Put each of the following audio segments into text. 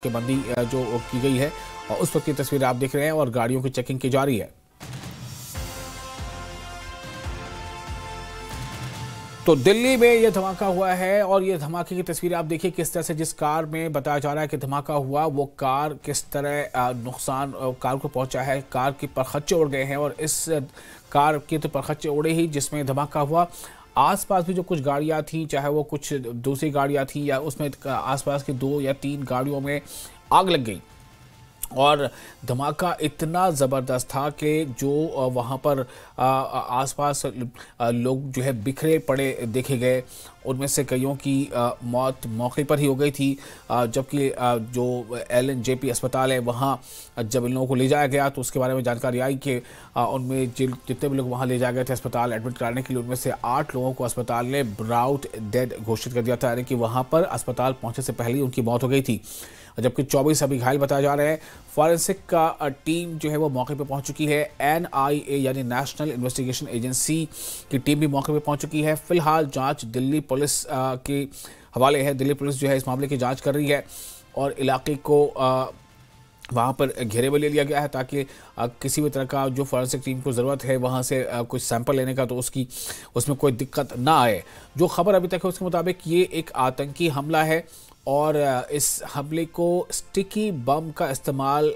के बंदी जो की गई है और उस वक्त की तस्वीर आप देख रहे हैं और गाड़ियों की चेकिंग की जा रही है। तो दिल्ली में यह धमाका हुआ है और ये धमाके की तस्वीर आप देखिए किस तरह से, जिस कार में बताया जा रहा है कि धमाका हुआ वो कार किस तरह नुकसान कार को पहुंचा है। कार के परखच्चे उड़ गए हैं और इस कार के तो परखच्चे उड़े ही जिसमें धमाका हुआ। आसपास भी जो कुछ गाड़ियां थी, चाहे वो कुछ दूसरी गाड़ियां थी या उसमें आसपास की 2 या 3 गाड़ियों में आग लग गई और धमाका इतना ज़बरदस्त था कि जो वहाँ पर आसपास लोग जो है बिखरे पड़े देखे गए। उनमें से कईयों की मौत मौके पर ही हो गई थी, जबकि जो LNJP अस्पताल है वहाँ जब इन लोगों को ले जाया गया तो उसके बारे में जानकारी आई कि उनमें जितने भी लोग वहाँ ले जाए गए थे अस्पताल एडमिट कराने के लिए, उनमें से 8 लोगों को अस्पताल ने ब्राउट डेड घोषित कर दिया था, यानी कि वहाँ पर अस्पताल पहुँचने से पहले ही उनकी मौत हो गई थी, जबकि 24 अभी घायल बताए जा रहे हैं। फॉरेंसिक का टीम जो है वो मौके पर पहुंच चुकी है। NIA यानी नेशनल इन्वेस्टिगेशन एजेंसी की टीम भी मौके पर पहुंच चुकी है। फिलहाल जांच दिल्ली पुलिस के हवाले है। दिल्ली पुलिस जो है इस मामले की जांच कर रही है और इलाके को वहाँ पर घेरे में ले लिया गया है ताकि किसी भी तरह का जो फॉरेंसिक टीम को ज़रूरत है वहाँ से कुछ सैंपल लेने का तो उसमें कोई दिक्कत ना आए। जो खबर अभी तक है उसके मुताबिक ये एक आतंकी हमला है और इस हमले को स्टिकी बम का इस्तेमाल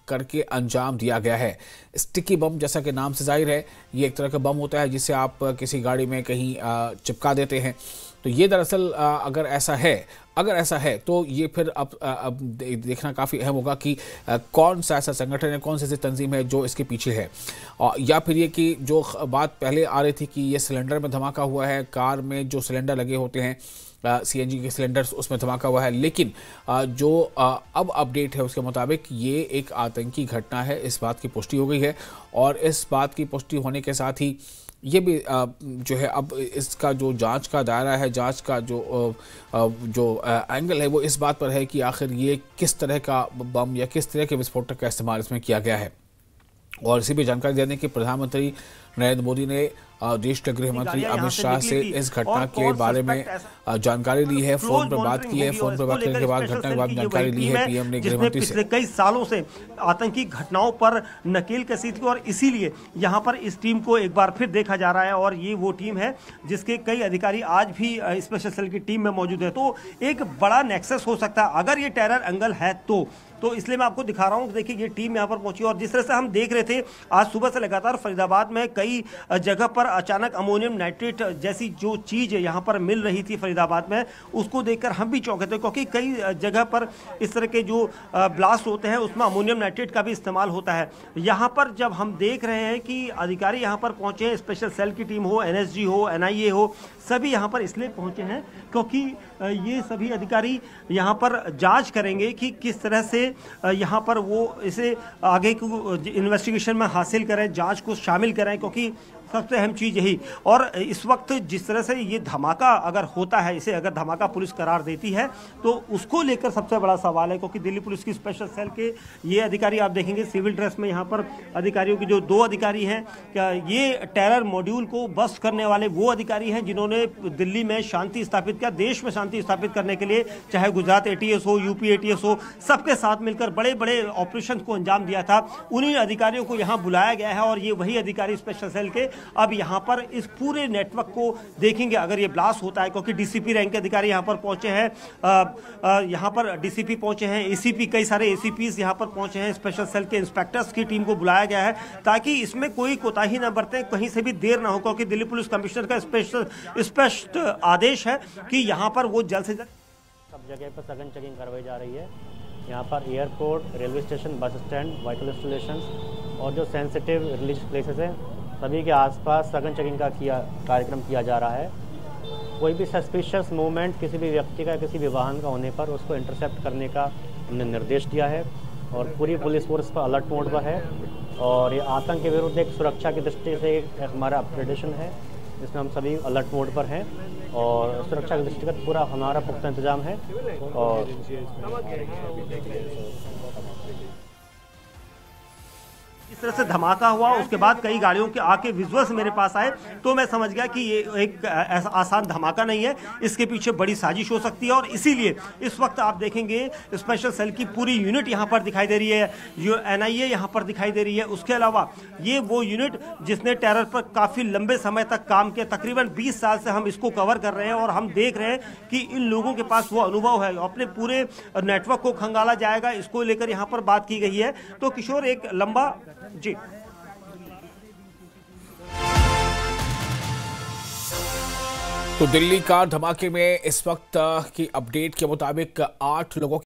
करके अंजाम दिया गया है। स्टिकी बम जैसा कि नाम से जाहिर है ये एक तरह का बम होता है जिसे आप किसी गाड़ी में कहीं चिपका देते हैं। तो ये दरअसल अगर ऐसा है तो ये फिर अब देखना काफ़ी अहम होगा कि कौन सा ऐसा संगठन है, कौन सी ऐसी तंजीम है जो इसके पीछे है, या फिर ये कि जो बात पहले आ रही थी कि ये सिलेंडर में धमाका हुआ है, कार में जो सिलेंडर लगे होते हैं CNG के सिलेंडर्स उसमें धमाका हुआ है। लेकिन जो अब अपडेट है उसके मुताबिक ये एक आतंकी घटना है, इस बात की पुष्टि हो गई है और इस बात की पुष्टि होने के साथ ही ये भी जो है अब इसका जो जांच का दायरा है, जांच का जो एंगल है वो इस बात पर है कि आखिर ये किस तरह का बम या किस तरह के विस्फोटक का इस्तेमाल इसमें किया गया है। और इसी भी जानकारी देने के प्रधानमंत्री नरेंद्र मोदी ने देश के गृह मंत्री अमित शाह से इस घटना के बारे में जानकारी ली है, फोन पर बात की है। फोन पर बात करने के बाद घटना के बाद जानकारी ली है PM ने गृह मंत्री से। पिछले कई सालों से आतंकी घटनाओं पर नकेल कसी थी और इसीलिए यहाँ पर इस टीम को एक बार फिर देखा जा रहा है और ये वो टीम है जिसके कई अधिकारी आज भी स्पेशल सेल की टीम में मौजूद है। तो एक बड़ा नेक्सस हो सकता है अगर ये टेरर एंगल है तो इसलिए मैं आपको दिखा रहा हूं। देखिए ये टीम यहां पर पहुंची और जिस तरह से हम देख रहे थे आज सुबह से लगातार फरीदाबाद में कई जगह पर अचानक अमोनियम नाइट्रेट जैसी जो चीज यहां पर मिल रही थी फरीदाबाद में, उसको देखकर हम भी चौंके थे क्योंकि कई जगह पर इस तरह के जो ब्लास्ट होते हैं उसमें अमोनियम नाइट्रेट का भी इस्तेमाल होता है। यहाँ पर जब हम देख रहे हैं कि अधिकारी यहाँ पर पहुंचे हैं, स्पेशल सेल की टीम हो, NSG हो, NIA हो, सभी यहाँ पर इसलिए पहुंचे हैं क्योंकि ये सभी अधिकारी यहाँ पर जांच करेंगे कि किस तरह से यहाँ पर वो इसे आगे को इन्वेस्टिगेशन में हासिल करें, जांच को शामिल करें, क्योंकि सबसे अहम चीज़ यही। और इस वक्त जिस तरह से ये धमाका अगर होता है, इसे अगर धमाका पुलिस करार देती है तो उसको लेकर सबसे बड़ा सवाल है, क्योंकि दिल्ली पुलिस की स्पेशल सेल के ये अधिकारी आप देखेंगे सिविल ड्रेस में, यहाँ पर अधिकारियों की जो 2 अधिकारी हैं, क्या ये टेरर मॉड्यूल को बस्ट करने वाले वो अधिकारी हैं जिन्होंने दिल्ली में शांति स्थापित किया, देश में शांति स्थापित करने के लिए चाहे गुजरात ATS हो, UP ATS हो, सबके साथ मिलकर बड़े बड़े ऑपरेशन को अंजाम दिया था। उन्हीं अधिकारियों को यहाँ बुलाया गया है और ये वही अधिकारी स्पेशल सेल के अब यहाँ पर इस पूरे नेटवर्क को देखेंगे अगर ये ब्लास्ट होता है, क्योंकि DCP रैंक के अधिकारी यहाँ पर पहुंचे हैं, यहाँ पर DCP पहुंचे हैं, ACP, कई सारे ACPs यहाँ पर पहुंचे हैं, स्पेशल सेल के इंस्पेक्टर्स की टीम को बुलाया गया है ताकि इसमें कोई कोताही न बरते, कहीं से भी देर ना हो, क्योंकि दिल्ली पुलिस कमिश्नर का स्पष्ट आदेश है कि यहाँ पर वो जल्द से जल्द सब जगह पर सघन चेकिंग करवाई जा रही है। यहाँ पर airport, railway station, bus stand, vital installations और जो सेंसिटिव रिलीजियस प्लेसेस हैं सभी के आसपास सघन चेकिंग का कार्यक्रम किया जा रहा है। कोई भी सस्पिशियस मूवमेंट किसी भी व्यक्ति का, किसी भी वाहन का होने पर उसको इंटरसेप्ट करने का हमने निर्देश दिया है और पूरी पुलिस फोर्स पर अलर्ट मोड पर है। और ये आतंक के विरुद्ध एक सुरक्षा की दृष्टि से एक हमारा अपग्रेडेशन है जिसमें हम सभी अलर्ट मोड पर हैं और सुरक्षा के दृष्टिगत पूरा हमारा पुख्ता इंतजाम है। और इस तरह से धमाका हुआ, उसके बाद कई गाड़ियों के आके विजुअल्स मेरे पास आए, तो मैं समझ गया कि ये एक ऐसा आसान धमाका नहीं है, इसके पीछे बड़ी साजिश हो सकती है। और इसीलिए इस वक्त आप देखेंगे स्पेशल सेल की पूरी यूनिट यहाँ पर दिखाई दे रही है, जो NIA यहाँ पर दिखाई दे रही है। उसके अलावा ये वो यूनिट जिसने टेरर पर काफ़ी लंबे समय तक काम किया, तकरीबन 20 साल से हम इसको कवर कर रहे हैं और हम देख रहे हैं कि इन लोगों के पास वो अनुभव है। अपने पूरे नेटवर्क को खंगाला जाएगा, इसको लेकर यहाँ पर बात की गई है। तो किशोर, एक लंबा जी तो दिल्ली कार धमाके में इस वक्त की अपडेट के मुताबिक 8 लोगों